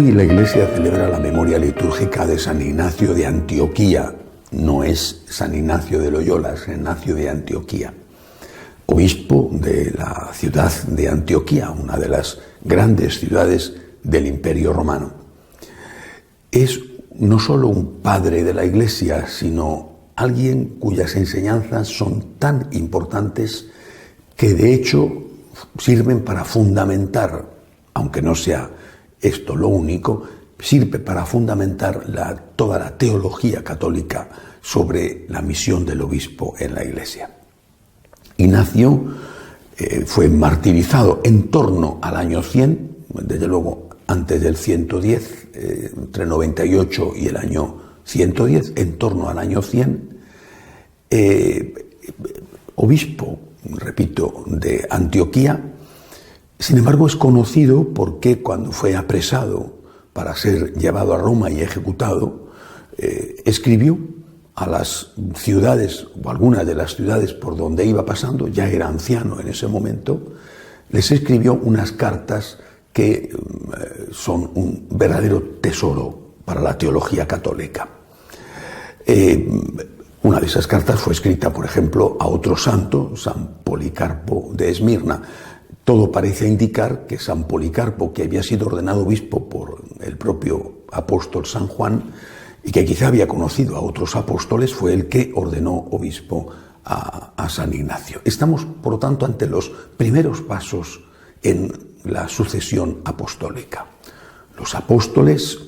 Hoy la Iglesia celebra la memoria litúrgica de San Ignacio de Antioquía. No es San Ignacio de Loyola, es San Ignacio de Antioquía, obispo de la ciudad de Antioquía, una de las grandes ciudades del Imperio Romano. Es no solo un padre de la Iglesia, sino alguien cuyas enseñanzas son tan importantes que de hecho sirven para fundamentar, aunque no sea esto lo único, sirve para fundamentar toda la teología católica sobre la misión del obispo en la Iglesia. Ignacio fue martirizado en torno al año 100, desde luego antes del 110, entre 98 y el año 110, en torno al año 100, obispo, repito, de Antioquía. Sin embargo, es conocido porque cuando fue apresado para ser llevado a Roma y ejecutado, escribió a las ciudades, o algunas de las ciudades por donde iba pasando, ya era anciano en ese momento, les escribió unas cartas que son un verdadero tesoro para la teología católica. Una de esas cartas fue escrita, por ejemplo, a otro santo, San Policarpo de Esmirna. Todo parece indicar que San Policarpo, que había sido ordenado obispo por el propio apóstol San Juan y que quizá había conocido a otros apóstoles, fue el que ordenó obispo a San Ignacio. Estamos, por lo tanto, ante los primeros pasos en la sucesión apostólica. Los apóstoles,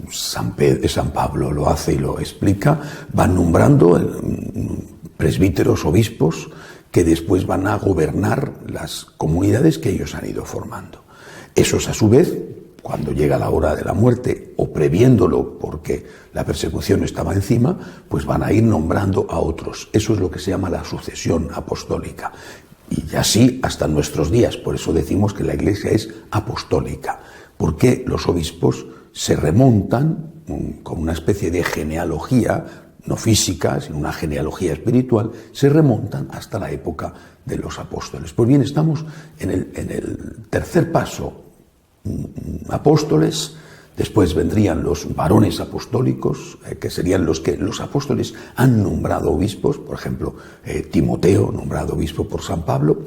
San Pablo lo hace y lo explica, van nombrando presbíteros, obispos, que después van a gobernar las comunidades que ellos han ido formando. Esos, a su vez, cuando llega la hora de la muerte, o previéndolo porque la persecución estaba encima, pues van a ir nombrando a otros. Eso es lo que se llama la sucesión apostólica. Y así hasta nuestros días. Por eso decimos que la Iglesia es apostólica, porque los obispos se remontan con una especie de genealogía, no física, sino una genealogía espiritual, se remontan hasta la época de los apóstoles. Pues bien, estamos en el tercer paso, apóstoles. Después vendrían los varones apostólicos, que serían los que los apóstoles han nombrado obispos, por ejemplo, Timoteo, nombrado obispo por San Pablo,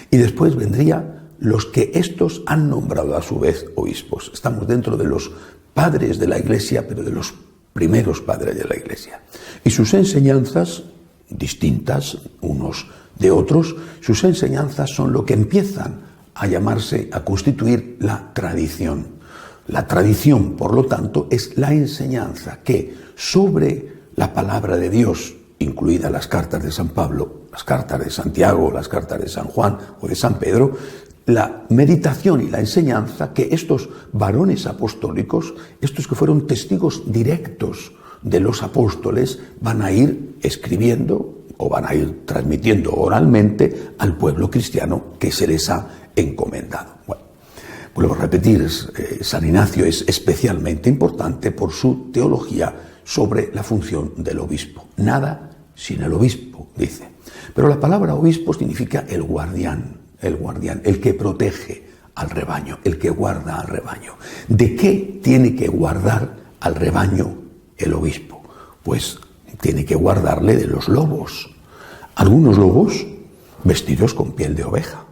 y después vendrían los que estos han nombrado a su vez obispos. Estamos dentro de los padres de la Iglesia, pero de los primeros padres de la Iglesia. Y sus enseñanzas, distintas unos de otros, sus enseñanzas son lo que empiezan a llamarse, a constituir la tradición. La tradición, por lo tanto, es la enseñanza que sobre la palabra de Dios, incluidas las cartas de San Pablo, las cartas de Santiago, las cartas de San Juan o de San Pedro, la meditación y la enseñanza que estos varones apostólicos, estos que fueron testigos directos de los apóstoles, van a ir escribiendo o van a ir transmitiendo oralmente al pueblo cristiano que se les ha encomendado. Bueno, vuelvo a repetir, San Ignacio es especialmente importante por su teología sobre la función del obispo. Nada sin el obispo, dice. Pero la palabra obispo significa el guardián, el que protege al rebaño, el que guarda al rebaño. ¿De qué tiene que guardar al rebaño el obispo? Pues tiene que guardarle de los lobos. Algunos lobos vestidos con piel de oveja.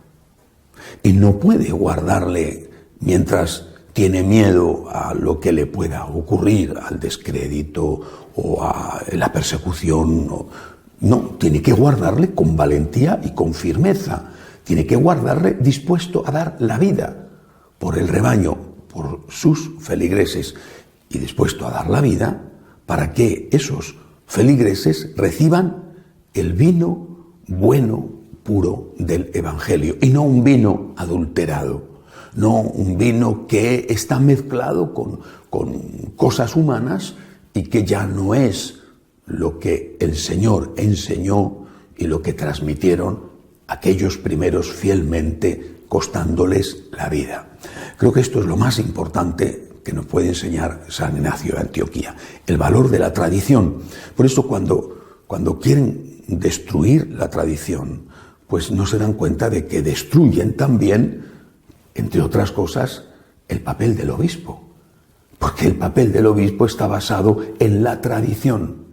Y no puede guardarle mientras tiene miedo a lo que le pueda ocurrir, al descrédito o a la persecución. No, tiene que guardarle con valentía y con firmeza. Tiene que guardarle dispuesto a dar la vida por el rebaño, por sus feligreses, y dispuesto a dar la vida para que esos feligreses reciban el vino bueno, puro del Evangelio, y no un vino adulterado, no un vino que está mezclado con cosas humanas y que ya no es lo que el Señor enseñó y lo que transmitieron aquellos primeros fielmente, costándoles la vida. Creo que esto es lo más importante que nos puede enseñar San Ignacio de Antioquía, el valor de la tradición. Por eso cuando quieren destruir la tradición, pues no se dan cuenta de que destruyen también, entre otras cosas, el papel del obispo. porque el papel del obispo está basado en la tradición.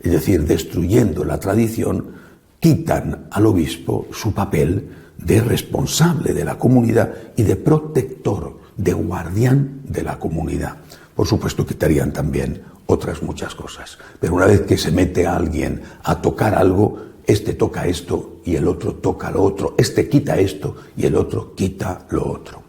Es decir, destruyendo la tradición, quitan al obispo su papel de responsable de la comunidad y de protector, de guardián de la comunidad. Por supuesto, quitarían también otras muchas cosas. Pero una vez que se mete a alguien a tocar algo, este toca esto y el otro toca lo otro, este quita esto y el otro quita lo otro.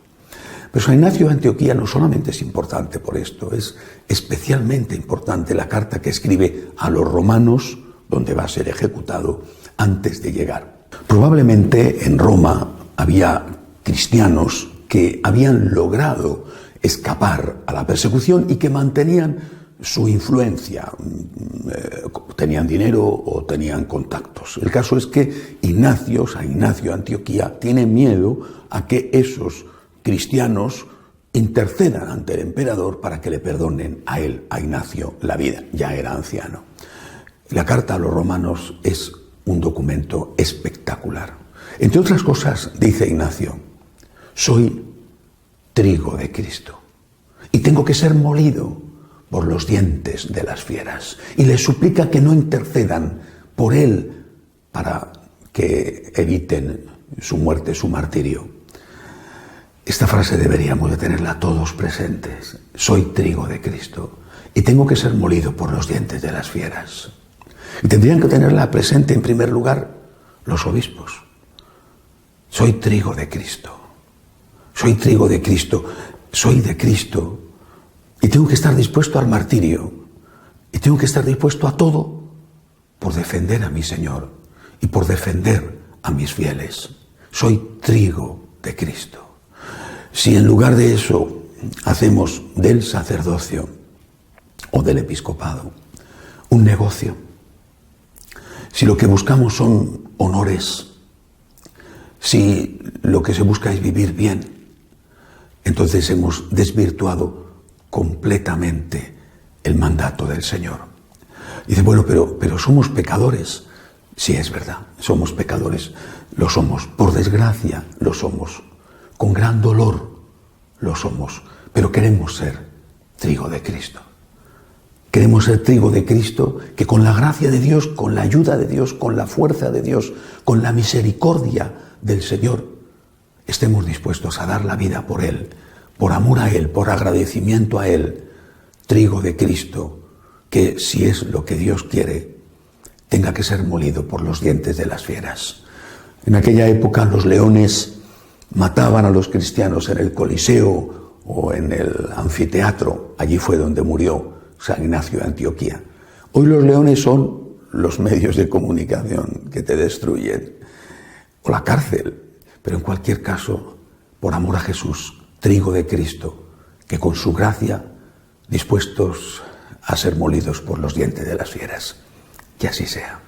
Pero San Ignacio de Antioquía no solamente es importante por esto, es especialmente importante la carta que escribe a los romanos, donde va a ser ejecutado antes de llegar. Probablemente en Roma había cristianos que habían logrado escapar a la persecución y que mantenían su influencia, tenían dinero o tenían contactos. El caso es que San Ignacio de Antioquía, tiene miedo a que esos cristianos intercedan ante el emperador para que le perdonen a él, a Ignacio, la vida. Ya era anciano. La carta a los romanos es un documento espectacular. Entre otras cosas, dice Ignacio, soy trigo de Cristo y tengo que ser molido por los dientes de las fieras. Y le suplica que no intercedan por él para que eviten su muerte, su martirio. Esta frase deberíamos de tenerla todos presentes. Soy trigo de Cristo y tengo que ser molido por los dientes de las fieras. Y tendrían que tenerla presente en primer lugar los obispos. Soy trigo de Cristo. Soy trigo de Cristo. Soy de Cristo. Y tengo que estar dispuesto al martirio. Y tengo que estar dispuesto a todo por defender a mi Señor y por defender a mis fieles. Soy trigo de Cristo. Si en lugar de eso hacemos del sacerdocio o del episcopado un negocio, si lo que buscamos son honores, si lo que se busca es vivir bien, entonces hemos desvirtuado completamente el mandato del Señor. Dice, bueno, pero somos pecadores. Sí, es verdad, somos pecadores, lo somos, por desgracia lo somos. Con gran dolor lo somos, pero queremos ser trigo de Cristo. Queremos ser trigo de Cristo que con la gracia de Dios, con la ayuda de Dios, con la fuerza de Dios, con la misericordia del Señor, estemos dispuestos a dar la vida por Él, por amor a Él, por agradecimiento a Él. Trigo de Cristo que, si es lo que Dios quiere, tenga que ser molido por los dientes de las fieras. En aquella época los leones mataban a los cristianos en el Coliseo o en el anfiteatro. Allí fue donde murió San Ignacio de Antioquía. Hoy los leones son los medios de comunicación que te destruyen, o la cárcel. Pero en cualquier caso, por amor a Jesús, trigo de Cristo, que con su gracia, dispuestos a ser molidos por los dientes de las fieras. Que así sea.